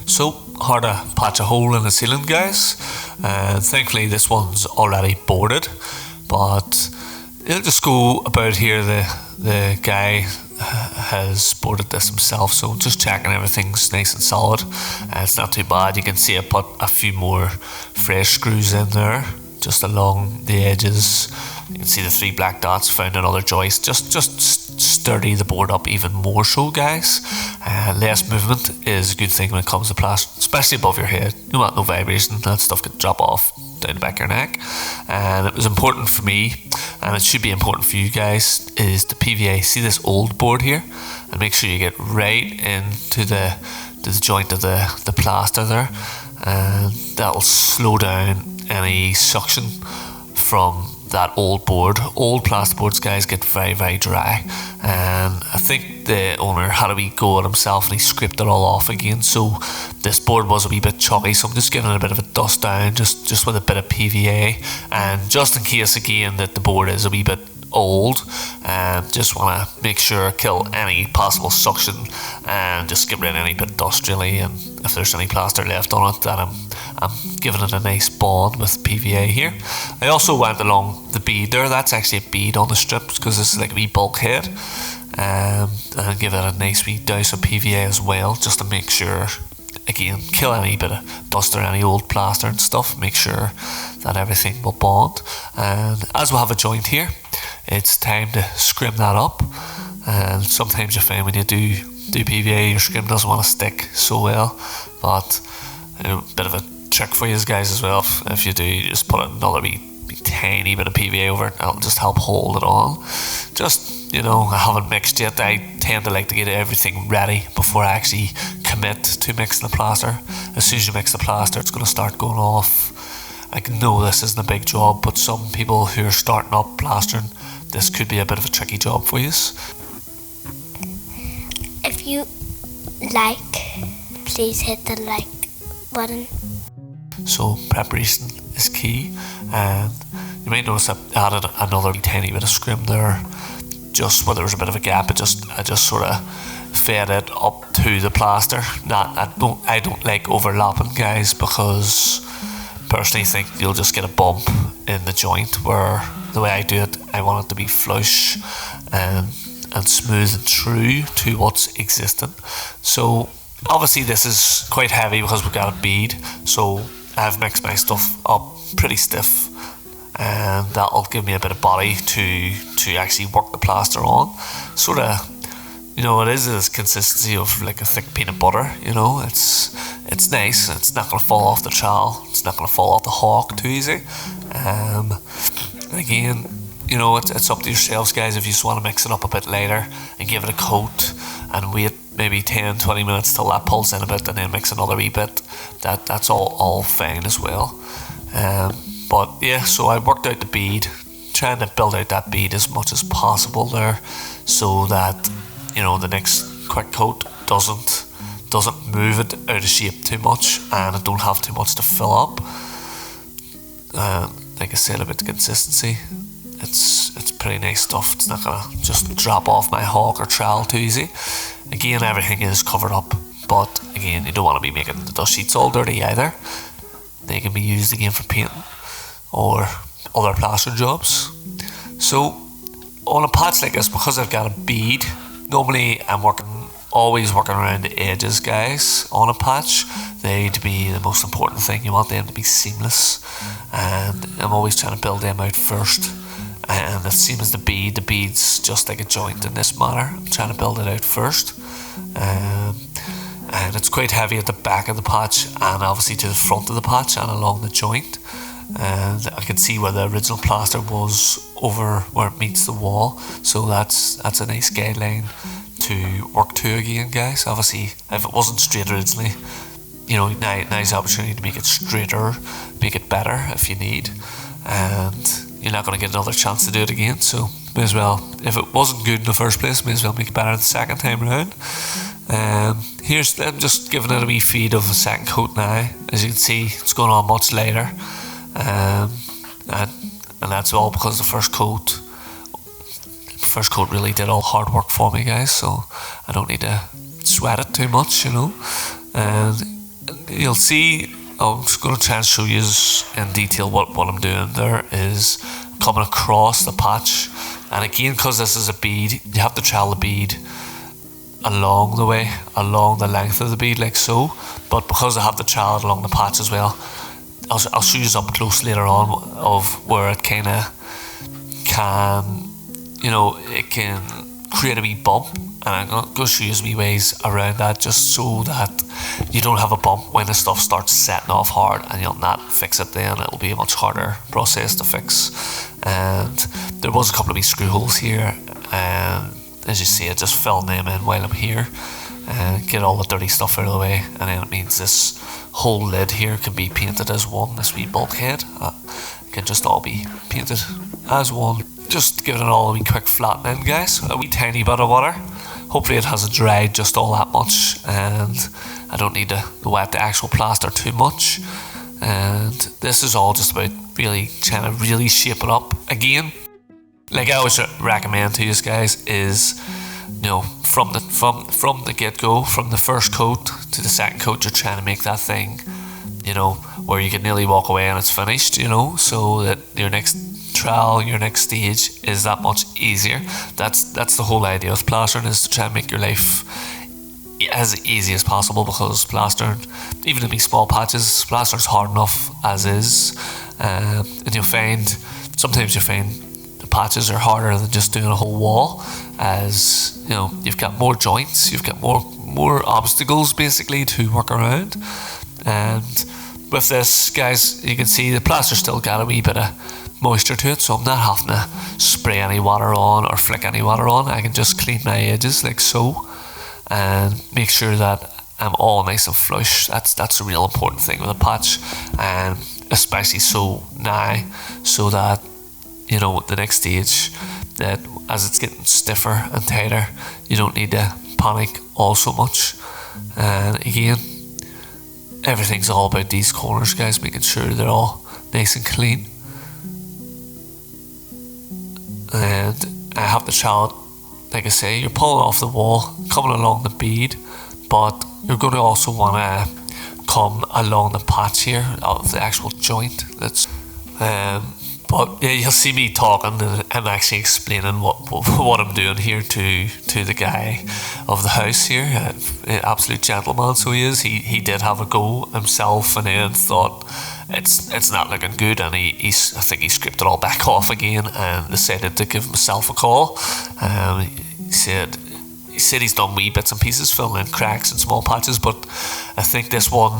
So, hard to patch a hole in the ceiling, guys. Thankfully this one's already boarded, but it'll just go about here. The guy has boarded this himself, so just checking everything's nice and solid. It's not too bad. You can see I put a few more fresh screws in there just along the edges. You can see the 3 black dots found in other joists. Just sturdy the board up even more so, guys. Less movement is a good thing when it comes to plaster, especially above your head. You want no vibration, that stuff could drop off down the back of your neck. And it was important for me, and it should be important for you guys, is the PVA. See this old board here, and make sure you get right into the joint of the plaster there, and that'll slow down any suction from that old board. Old plasterboards, guys, get very, very dry, and I think the owner had a wee go at himself and he scraped it all off again, so this board was a wee bit chalky, so I'm just giving it a bit of a dust down just with a bit of PVA, and just in case again that the board is a wee bit old, just want to make sure kill any possible suction and just get rid of any bit of dust really, and if there's any plaster left on it, that I'm giving it a nice bond with PVA here. I also went along the bead there. That's actually a bead on the strips because this is like a wee bulkhead, and give it a nice wee douse of PVA as well, just to make sure, again, kill any bit of dust or any old plaster and stuff. Make sure that everything will bond. And as we have a joint here, it's time to scrim that up. And sometimes you find when you do PVA, your scrim doesn't want to stick so well, but a bit of a trick for you guys as well. If you do, you just put another wee tiny bit of PVA over it, that'll just help hold it on. Just, I haven't mixed yet. I tend to like to get everything ready before I actually commit to mixing the plaster. As soon as you mix the plaster, it's going to start going off. I know this isn't a big job, but some people who are starting up plastering, this could be a bit of a tricky job for you. If you like, please hit the like button. So preparation is key, and you might notice I added another tiny bit of scrim there, just where there was a bit of a gap. I just sort of fed it up to the plaster. I don't like overlapping, guys, because personally think you'll just get a bump in the joint, where the way I do it, I want it to be flush and smooth and true to what's existing. So obviously this is quite heavy because we've got a bead, so I've mixed my stuff up pretty stiff, and that'll give me a bit of body to actually work the plaster on. Sort of, it is this consistency of like a thick peanut butter. It's nice. It's not going to fall off the trowel. It's not going to fall off the hawk too easy. Again, it's up to yourselves, guys. If you just want to mix it up a bit later and give it a coat and wait maybe 10-20 minutes till that pulls in a bit, and then mix another wee bit, that's all fine as well. But yeah, so I worked out the bead, trying to build out that bead as much as possible there, so that the next quick coat doesn't move it out of shape too much, and I don't have too much to fill up. Like I said about the consistency, it's pretty nice stuff. It's not gonna just drop off my hawk or trowel too easy. Again, everything is covered up, but again, you don't want to be making the dust sheets all dirty either. They can be used again for painting or other plaster jobs. So on a patch like this, because I've got a bead, normally I'm always working around the edges, guys. On a patch, they to be the most important thing. You want them to be seamless, and I'm always trying to build them out first. And the same as the bead's just like a joint in this manner. I'm trying to build it out first, and it's quite heavy at the back of the patch, and obviously to the front of the patch and along the joint. And I can see where the original plaster was over where it meets the wall, so that's a nice guideline to work to again, guys. Obviously, if it wasn't straight originally, now's the opportunity to make it straighter, make it better if you need, and you're not going to get another chance to do it again, so may as well, if it wasn't good in the first place, may as well make it better the second time around. I'm just giving it a wee feed of a second coat now. As you can see, it's going on much later, and that's all because the first coat really did all hard work for me, guys, so I don't need to sweat it too much. and you'll see. I'm just going to try and show you in detail what I'm doing. There is coming across the patch, and again, because this is a bead, you have to trowel the bead along the way, along the length of the bead, like so. But because I have to trowel it along the patch as well, I'll show you up close later on of where it kind of can, it can create a wee bump, and I'm going to show you wee ways around that, just so that you don't have a bump when the stuff starts setting off hard and you'll not fix it. Then it'll be a much harder process to fix. And there was a couple of wee screw holes here, and as you see, I just fill them in while I'm here and get all the dirty stuff out of the way, and then it means this whole lid here can be painted as one. This wee bulkhead can just all be painted as one. Just giving it all a wee quick flattening, guys. A wee tiny bit of water. Hopefully it hasn't dried just all that much, and I don't need to wet the actual plaster too much. And this is all just about really trying to really shape it up. Again, like I always recommend to you guys is, from the get-go, from the first coat to the second coat, you're trying to make that thing, where you can nearly walk away and it's finished, so that your next trowel, your next stage is that much easier. That's the whole idea of plastering, is to try and make your life as easy as possible, because plastering, even in these small patches, plastering's hard enough as is, and sometimes you find the patches are harder than just doing a whole wall, as you've got more joints, you've got more obstacles basically to work around. And with this, guys, you can see the plaster's still got a wee bit of moisture to it, so I'm not having to spray any water on or flick any water on. I can just clean my edges like so and make sure that I'm all nice and flush. That's a real important thing with a patch, and especially so now, so that the next stage, that as it's getting stiffer and tighter, you don't need to panic all so much. And again, everything's all about these corners, guys, making sure they're all nice and clean. And I have the trowel, like I say, you're pulling off the wall, coming along the bead, but you're going to also want to come along the patch here of the actual joint. But yeah, you'll see me talking and actually explaining what I'm doing here to the guy of the house here, an absolute gentleman. So he is. He did have a go himself, and then thought it's not looking good, and I think he scraped it all back off again and decided to give himself a call. He said he's done wee bits and pieces, filling in cracks and small patches, but I think this one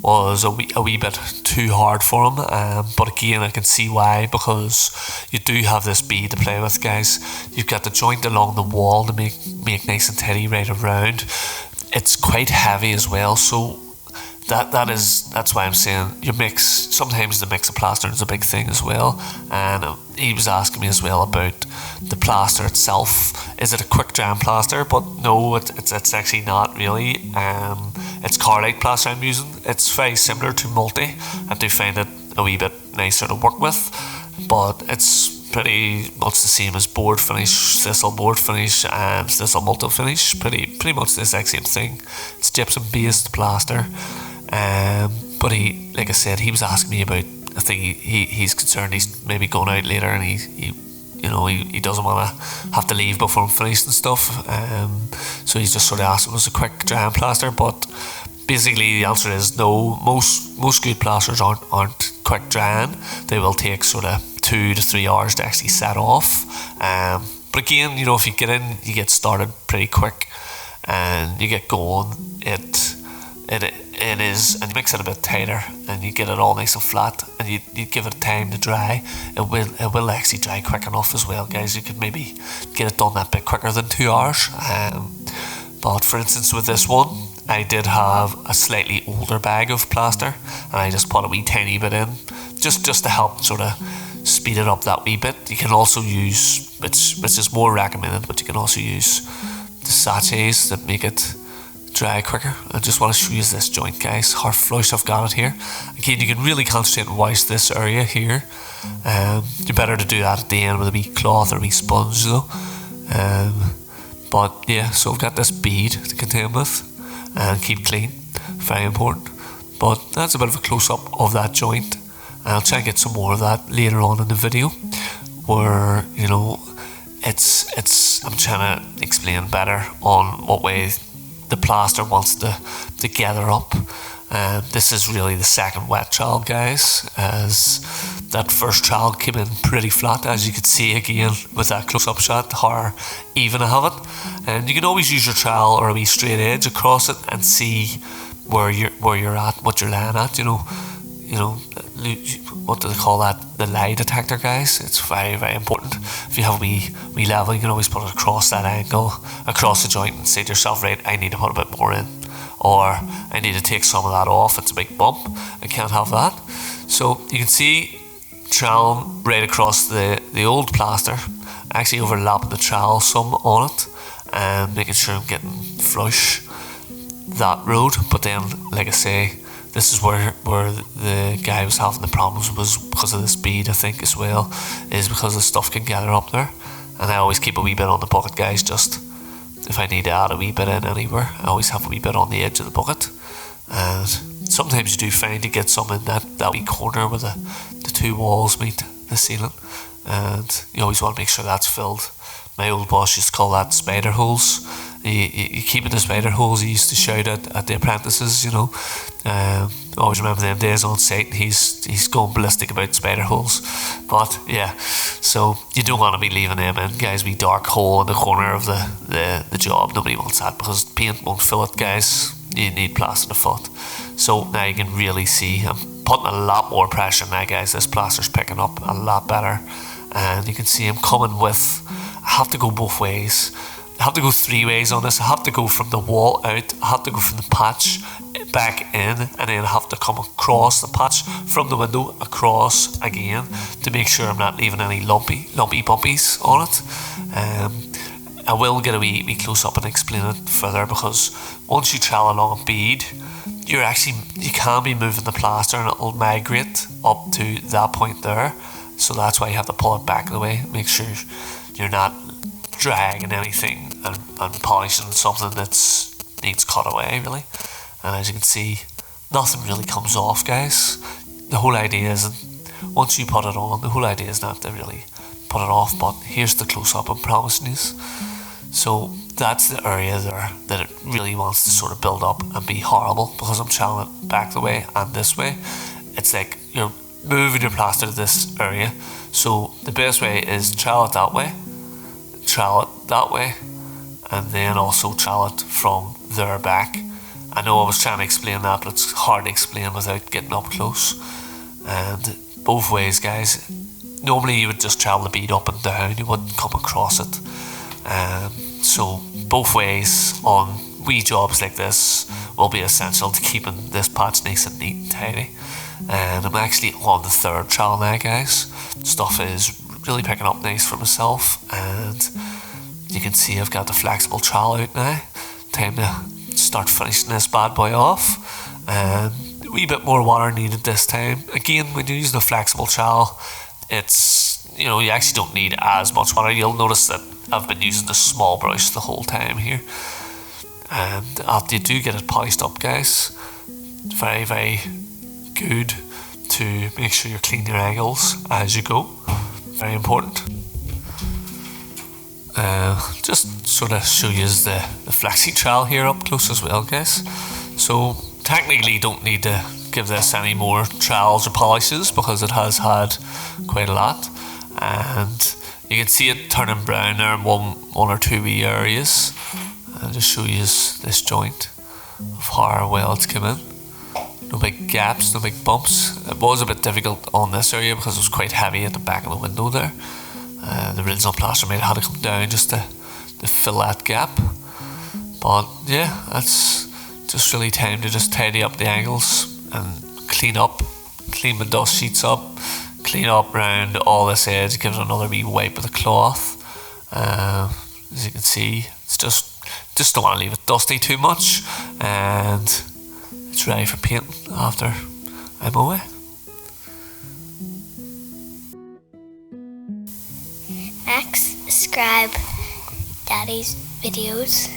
was a wee bit too hard for him. But again, I can see why, because you do have this bead to play with, guys. You've got the joint along the wall to make nice and tidy right around. It's quite heavy as well, so that's why I'm saying your mix. Sometimes the mix of plastering is a big thing as well. And he was asking me as well about the plaster itself. Is it a quick drying plaster? But no, it's actually not really. It's collated plaster I'm using. It's very similar to multi. I do find it a wee bit nicer to work with, but it's pretty much the same as board finish, sisal board finish, and sisal multi finish. Pretty much the exact same thing. It's gypsum based plaster. But he, like I said, he was asking me about, I think he's concerned he's maybe going out later, and he doesn't want to have to leave before I'm finished and stuff. So he's just sort of asked if it was a quick drying plaster, but basically the answer is no. Most good plasters aren't quick drying. They will take sort of 2 to 3 hours to actually set off. But again, if you get in, you get started pretty quick and you get going. It is, and you mix it a bit tighter, and you get it all nice and flat, and you give it time to dry. It will actually dry quick enough as well, guys. You could maybe get it done that bit quicker than 2 hours. But for instance, with this one, I did have a slightly older bag of plaster, and I just put a wee tiny bit in, just to help sort of speed it up that wee bit. You can also use, which is more recommended, but you can also use the sachets that make it dry quicker. I just want to show you this joint, guys, how flush I've got it here. Again, you can really concentrate and wash this area here. You're better to do that at the end with a wee cloth or a wee sponge though. But yeah, so I've got this bead to contend with and keep clean. very important. But that's a bit of a close-up of that joint. I'll try and get some more of that later on in the video, where, you know, I'm trying to explain better on what way the plaster wants to gather up. This is really the second wet trowel, guys, as that first trowel came in pretty flat, as you could see again with that close-up shot, how even I have it. And you can always use your trowel or a wee straight edge across it and see where you're at, what you're laying at, you know, what do they call that? The lie detector, guys. It's very, very important. If you have a wee level, you can always put it across that angle, across the joint, and say to yourself, right, I need to put a bit more in, or I need to take some of that off. It's a big bump. I can't have that. So you can see trowel right across the old plaster, actually overlapping the trowel some on it, and making sure I'm getting flush that road. But then, like I say, this is where the guy was having the problems, was because of the speed, I think, as well, is because the stuff can gather up there. And I always keep a wee bit on the bucket, guys, just if I need to add a wee bit in anywhere, I always have a wee bit on the edge of the bucket. And sometimes you do find you get some in that wee corner where the two walls meet the ceiling, and you always want to make sure that's filled. My old boss used to call that spider holes. You keep in the spider holes. He used to shout at the apprentices, you know. I always remember them days on site, and he's going ballistic about spider holes. But yeah, so you don't want to be leaving them in, guys. Wee dark hole in the corner of the job. Nobody wants that, because paint won't fill it, guys. You need plaster to foot. So now you can really see I'm putting a lot more pressure now, guys. This plaster's picking up a lot better, and you can see I'm coming with. I have to go both ways. I have to go three ways on this. I have to go from the wall out, I have to go from the patch back in, and then I have to come across the patch from the window across again to make sure I'm not leaving any lumpy bumpies on it. I will get a wee close up and explain it further, because once you trowel along a bead, you can be moving the plaster and it'll migrate up to that point there. So that's why you have to pull it back the way. Make sure you're not dragging anything and polishing something that needs cut away, really. And as you can see, nothing really comes off, guys. The whole idea is, once you put it on, the whole idea is not to really put it off. But here's the close-up I'm promising you. So that's the area there that it really wants to sort of build up and be horrible, because I'm troweling it back the way and this way. It's like you're moving your plaster to this area. So the best way is trowel it that way, trowel it that way, and then also trowel it from there back. I know I was trying to explain that, but it's hard to explain without getting up close. And both ways, guys. Normally you would just trowel the bead up and down, you wouldn't come across it. So both ways on wee jobs like this will be essential to keeping this patch nice and neat and tidy. And I'm actually on the third trowel now, guys. Stuff is really picking up nice for myself, and you can see I've got the flexible trowel out now. Time to start finishing this bad boy off, and a wee bit more water needed this time. Again, when you're using a flexible trowel, it's, you know, you actually don't need as much water. You'll notice that I've been using the small brush the whole time here, and after you do get it polished up, guys, very, very good to make sure you clean your angles as you go. Very important. Just sort of show you the flexi trowel here up close as well, guys. So technically you don't need to give this any more trowels or polishes, because it has had quite a lot, and you can see it turning brown there in one or two wee areas. I'll just show you this joint of how well it's come in. No big gaps, no big bumps. It was a bit difficult on this area because it was quite heavy at the back of the window there. The original plaster made had to come down just to fill that gap. But yeah, that's just really time to just tidy up the angles and clean my dust sheets up, clean up around all this edge, give it another wee wipe with a cloth. As you can see, it's just don't want to leave it dusty too much, and it's ready for painting after I'm away. Next, subscribe Daddy's videos.